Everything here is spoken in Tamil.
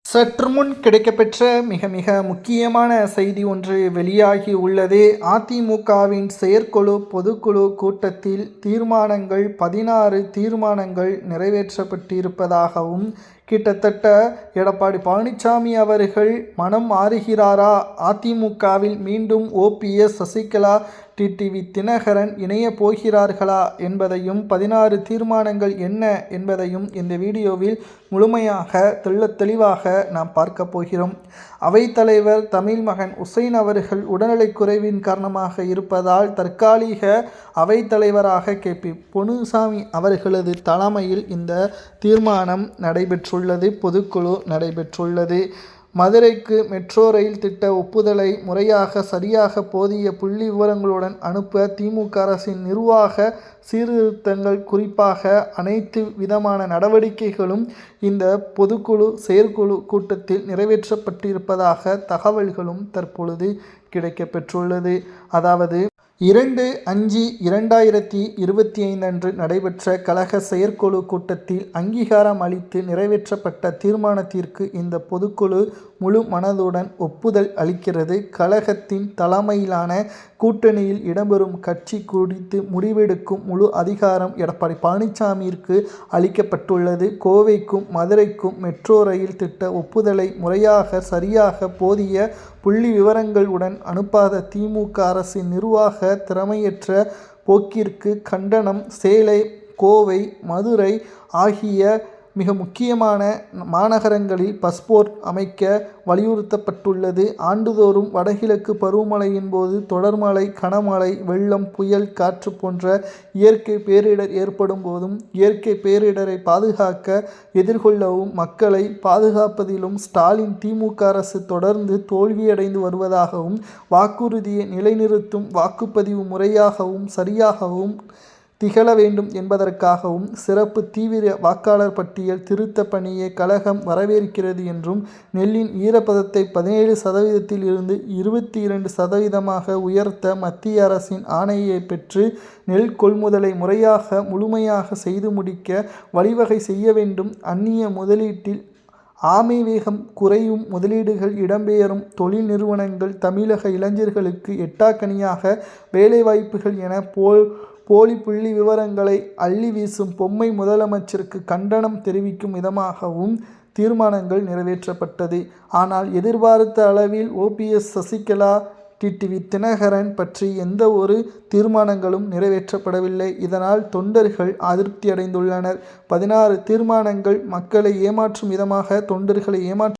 சற்று முன் கிடைக்கப்பெற்ற மிக மிக முக்கியமான செய்தி ஒன்று வெளியாகி உள்ளது. அதிமுகவின் செயற்குழு பொதுக்குழு கூட்டத்தில் 16 தீர்மானங்கள் நிறைவேற்றப்பட்டிருப்பதாகவும், கிட்டத்தட்ட எடப்பாடி பழனிசாமி அவர்கள் மனம் மாறுகிறாரா, அதிமுகவில் மீண்டும் ஓபிஎஸ், சசிகலா, டிடிவி தினகரன் இணைய போகிறார்களா என்பதையும், 16 தீர்மானங்கள் என்ன என்பதையும் இந்த வீடியோவில் முழுமையாக தெளிவாக நாம் பார்க்க போகிறோம். அவைத்தலைவர் தமிழ்மகன் உசைன் அவர்கள் உடல்நலக்குறைவின் காரணமாக இருப்பதால் தற்காலிக அவைத்தலைவராக கே.பி. பொன்னுசாமி அவர்களது தலைமையில் இந்த தீர்மானம் நடைபெற்றுள்ளது. பொதுக்குழு நடைபெற்றுள்ளது. மதுரைக்கு மெட்ரோ ரயில் திட்ட ஒப்புதலை முறையாக, சரியாக, போதிய புள்ளி விவரங்களுடன் அனுப்ப திமுக அரசின் நிர்வாக சீர்திருத்தங்கள், குறிப்பாக அனைத்து விதமான நடவடிக்கைகளும் இந்த பொதுக்குழு செயற்குழு கூட்டத்தில் நிறைவேற்றப்பட்டிருப்பதாக தகவல்களும் தற்பொழுது கிடைக்கப்பெற்றுள்ளது. அதாவது 2/5/2025 அன்று நடைபெற்ற கழக செயற்குழு கூட்டத்தில் அங்கீகாரம் அளித்து நிறைவேற்றப்பட்ட தீர்மானத்திற்கு இந்த பொதுக்குழு முழு மனதுடன் ஒப்புதல் அளிக்கிறது. கழகத்தின் தலைமையிலான கூட்டணியில் இடம்பெறும் கட்சி குறித்து முடிவெடுக்கும் முழு அதிகாரம் எடப்பாடி பழனிசாமிற்கு அளிக்கப்பட்டுள்ளது. கோவைக்கும் மதுரைக்கும் மெட்ரோ ரயில் திட்ட ஒப்புதலை முறையாக, சரியாக, போதிய புள்ளி விவரங்களுடன் அனுப்பாத திமுக அரசின் நிர்வாக திறமையற்ற போக்கிற்கு கண்டனம். சேலம், கோவை, மதுரை ஆகிய மிக முக்கியமான மாநகரங்களில் பாஸ்போர்ட் அமைக்க வலியுறுத்தப்பட்டுள்ளது. ஆண்டுதோறும் வடகிழக்கு பருவமழையின் போது தொடர் மழை, கனமழை, வெள்ளம், புயல், காற்று போன்ற இயற்கை பேரிடர் ஏற்படும் போதும் இயற்கை பேரிடரை பாதுகாக்க எதிர்கொள்ளவும் மக்களை பாதுகாப்பதிலும் ஸ்டாலின் திமுக அரசு தொடர்ந்து தோல்வியடைந்து வருவதாகவும், வாக்குறுதியை நிலைநிறுத்தும் வாக்குப்பதிவு முறையாகவும் சரியாகவும் திகழ வேண்டும் என்பதற்காகவும் சிறப்பு தீவிர வாக்காளர் பட்டியல் திருத்த பணியை கழகம் வரவேற்கிறது என்றும், நெல்லின் ஈரப்பதத்தை 17% இருந்து 22% உயர்த்த மத்திய அரசின் ஆணையை பெற்று நெல் கொள்முதலை முறையாக, முழுமையாக செய்து முடிக்க வழிவகை செய்ய வேண்டும். அந்நிய முதலீட்டில் ஆமை வேகம் குறையும், முதலீடுகள் இடம்பெயரும், தொழில் நிறுவனங்கள் தமிழக இளைஞர்களுக்கு எட்டாக்கனியாக வேலைவாய்ப்புகள் என போலி புள்ளி விவரங்களை அள்ளி வீசும் பொம்மை முதலமைச்சருக்கு கண்டனம் தெரிவிக்கும் விதமாகவும் தீர்மானங்கள் நிறைவேற்றப்பட்டது. ஆனால் எதிர்பார்த்த அளவில் ஓபிஎஸ், சசிகலா, டிடிவி தினகரன் பற்றி எந்த ஒரு தீர்மானங்களும் நிறைவேற்றப்படவில்லை. இதனால் தொண்டர்கள் அதிருப்தி அடைந்துள்ளனர். 16 தீர்மானங்கள் மக்களை ஏமாற்றும் விதமாக, தொண்டர்களை